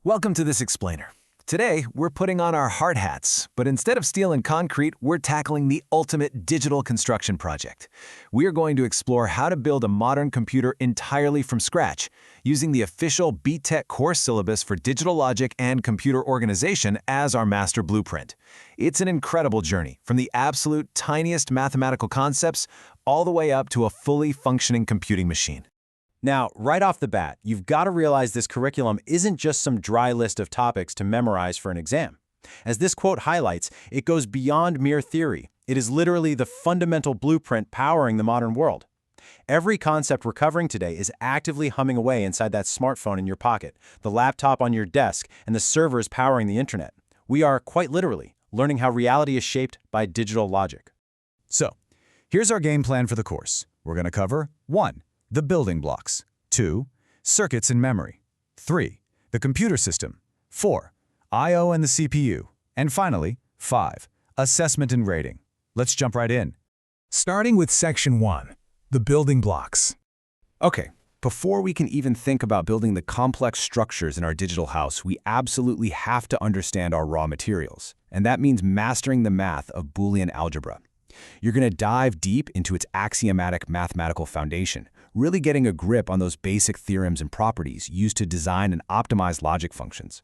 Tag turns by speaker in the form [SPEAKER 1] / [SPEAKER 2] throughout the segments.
[SPEAKER 1] Welcome to This Explainer. Today, we're putting on our hard hats, but instead of steel and concrete, we're tackling the ultimate digital construction project. We are going to explore how to build a modern computer entirely from scratch, using the official BTech course syllabus for digital logic and computer organization as our master blueprint. It's an incredible journey, from the absolute tiniest mathematical concepts all the way up to a fully functioning computing machine.
[SPEAKER 2] Now, right off the bat, you've got to realize this curriculum isn't just some dry list of topics to memorize for an exam. As this quote highlights, it goes beyond mere theory. It is literally the fundamental blueprint powering the modern world. Every concept we're covering today is actively humming away inside that smartphone in your pocket, the laptop on your desk, and the servers powering the internet. We are, quite literally, learning how reality is shaped by digital logic.
[SPEAKER 3] So, here's our game plan for the course. We're going to cover 1. The building blocks. 2. Circuits and memory. 3. The computer system. 4. I/O and the CPU. And finally, 5. Assessment and rating. Let's jump right in.
[SPEAKER 4] Starting with Section 1, the building blocks.
[SPEAKER 1] Okay, before we can even think about building the complex structures in our digital house, we absolutely have to understand our raw materials. And that means mastering the math of Boolean algebra. You're going to dive deep into its axiomatic mathematical foundation, really getting a grip on those basic theorems and properties used to design and optimize logic functions.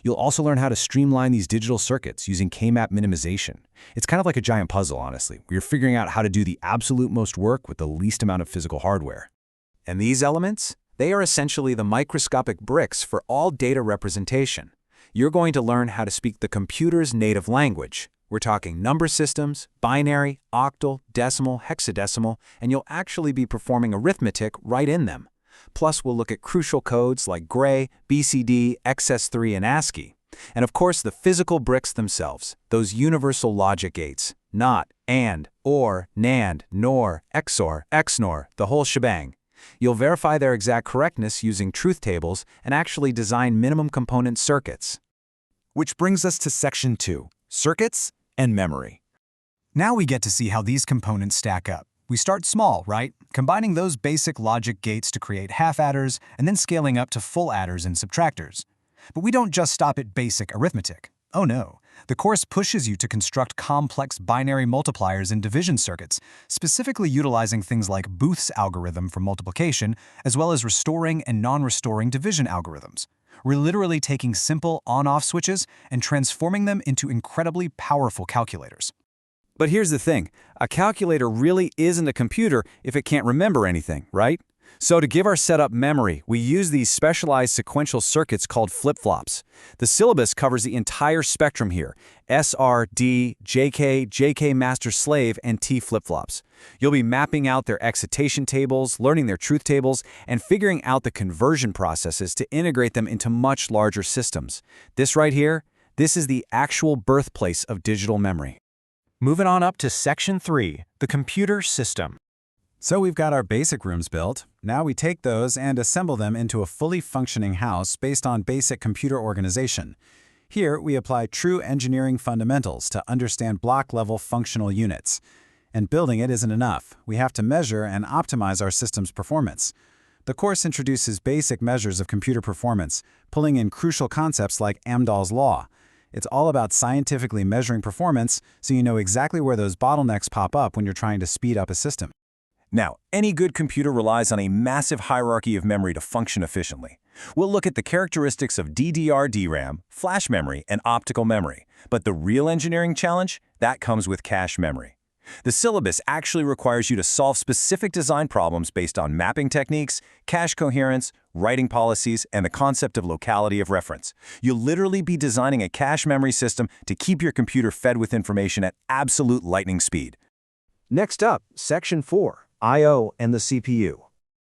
[SPEAKER 1] You'll also learn how to streamline these digital circuits using K-map minimization. It's kind of like a giant puzzle, honestly, where you're figuring out how to do the absolute most work with the least amount of physical hardware. And these elements, they are essentially the microscopic bricks for all data representation. You're going to learn how to speak the computer's native language. We're talking number systems, binary, octal, decimal, hexadecimal, and you'll actually be performing arithmetic right in them. Plus, we'll look at crucial codes like Gray, BCD, XS3, and ASCII. And of course, the physical bricks themselves, those universal logic gates, not, and, or, NAND, NOR, XOR, XNOR, the whole shebang. You'll verify their exact correctness using truth tables and actually design minimum component circuits.
[SPEAKER 3] Which brings us to Section 2, circuits and memory.
[SPEAKER 4] Now we get to see how these components stack up. We start small, right? Combining those basic logic gates to create half-adders and then scaling up to full adders and subtractors. But we don't just stop at basic arithmetic. Oh no. The course pushes you to construct complex binary multipliers and division circuits, specifically utilizing things like Booth's algorithm for multiplication, as well as restoring and non-restoring division algorithms. We're literally taking simple on-off switches and transforming them into incredibly powerful calculators.
[SPEAKER 2] But here's the thing, a calculator really isn't a computer if it can't remember anything, right? So to give our setup memory, we use these specialized sequential circuits called flip-flops. The syllabus covers the entire spectrum here, SR, D, JK, JK master slave, and T flip-flops. You'll be mapping out their excitation tables, learning their truth tables, and figuring out the conversion processes to integrate them into much larger systems. This right here, this is the actual birthplace of digital memory.
[SPEAKER 5] Moving on up to Section 3, the computer system.
[SPEAKER 3] So we've got our basic rooms built. Now we take those and assemble them into a fully functioning house based on basic computer organization. Here, we apply true engineering fundamentals to understand block-level functional units. And building it isn't enough. We have to measure and optimize our system's performance. The course introduces basic measures of computer performance, pulling in crucial concepts like Amdahl's law. It's all about scientifically measuring performance so you know exactly where those bottlenecks pop up when you're trying to speed up a system.
[SPEAKER 2] Now, any good computer relies on a massive hierarchy of memory to function efficiently. We'll look at the characteristics of DDR DRAM, flash memory, and optical memory. But the real engineering challenge, that comes with cache memory. The syllabus actually requires you to solve specific design problems based on mapping techniques, cache coherence, writing policies, and the concept of locality of reference. You'll literally be designing a cache memory system to keep your computer fed with information at absolute lightning speed.
[SPEAKER 6] Next up, Section 4. I/O and the CPU.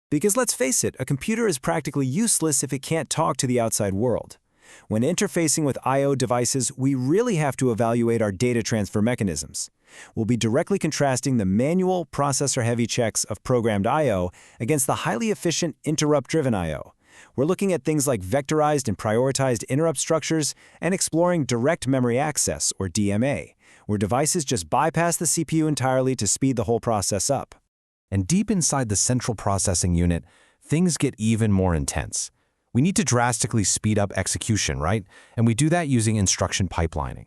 [SPEAKER 1] Because let's face it, a computer is practically useless if it can't talk to the outside world. When interfacing with I/O devices, we really have to evaluate our data transfer mechanisms. We'll be directly contrasting the manual, processor-heavy checks of programmed I/O against the highly efficient interrupt-driven I/O. We're looking at things like vectorized and prioritized interrupt structures and exploring direct memory access, or DMA, where devices just bypass the CPU entirely to speed the whole process up.
[SPEAKER 7] And deep inside the central processing unit, things get even more intense.
[SPEAKER 1] We need to drastically speed up execution, right? And we do that using instruction pipelining.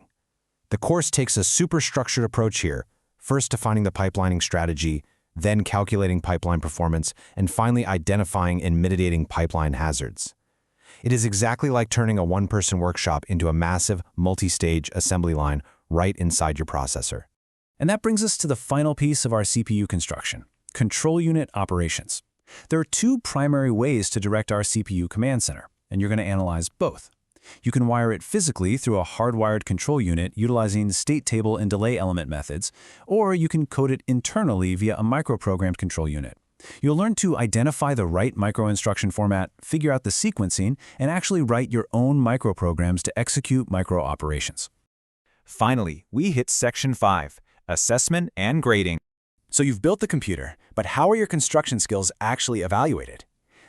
[SPEAKER 1] The course takes a super structured approach here, first defining the pipelining strategy, then calculating pipeline performance, and finally identifying and mitigating pipeline hazards. It is exactly like turning a one-person workshop into a massive, multi-stage assembly line right inside your processor.
[SPEAKER 2] And that brings us to the final piece of our CPU construction, control unit operations. There are two primary ways to direct our CPU command center, and you're going to analyze both. You can wire it physically through a hardwired control unit utilizing state table and delay element methods, or you can code it internally via a microprogrammed control unit. You'll learn to identify the right microinstruction format, figure out the sequencing, and actually write your own microprograms to execute micro-operations.
[SPEAKER 5] Finally, we hit Section 5, Assessment and Grading.
[SPEAKER 2] So you've built the computer, but how are your construction skills actually evaluated?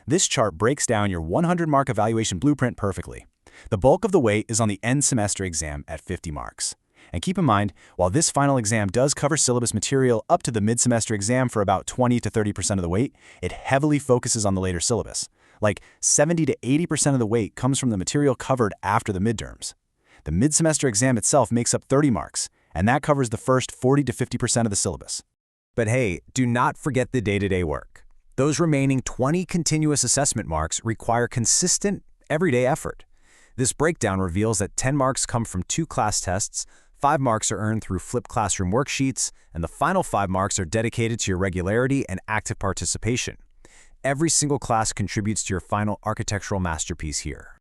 [SPEAKER 2] This chart breaks down your 100-mark evaluation blueprint perfectly. The bulk of the weight is on the end semester exam at 50 marks. And keep in mind, while this final exam does cover syllabus material up to the mid-semester exam for about 20 to 30% of the weight, it heavily focuses on the later syllabus. Like 70 to 80% of the weight comes from the material covered after the midterms. The mid-semester exam itself makes up 30 marks, and that covers the first 40 to 50% of the syllabus.
[SPEAKER 5] But hey, do not forget the day-to-day work. Those remaining 20 continuous assessment marks require consistent, everyday effort. This breakdown reveals that 10 marks come from 2 class tests, 5 marks are earned through flipped classroom worksheets, and the final 5 marks are dedicated to your regularity and active participation. Every single class contributes to your final architectural masterpiece here.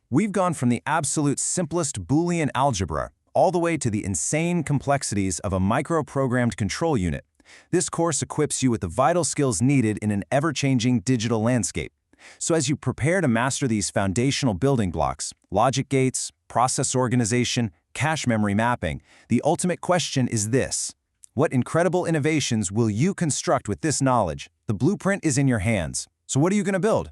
[SPEAKER 1] We've gone from the absolute simplest Boolean algebra all the way to the insane complexities of a micro-programmed control unit. This course equips you with the vital skills needed in an ever-changing digital landscape. So as you prepare to master these foundational building blocks, logic gates, process organization, cache memory mapping, the ultimate question is this: what incredible innovations will you construct with this knowledge? The blueprint is in your hands. So what are you going to build?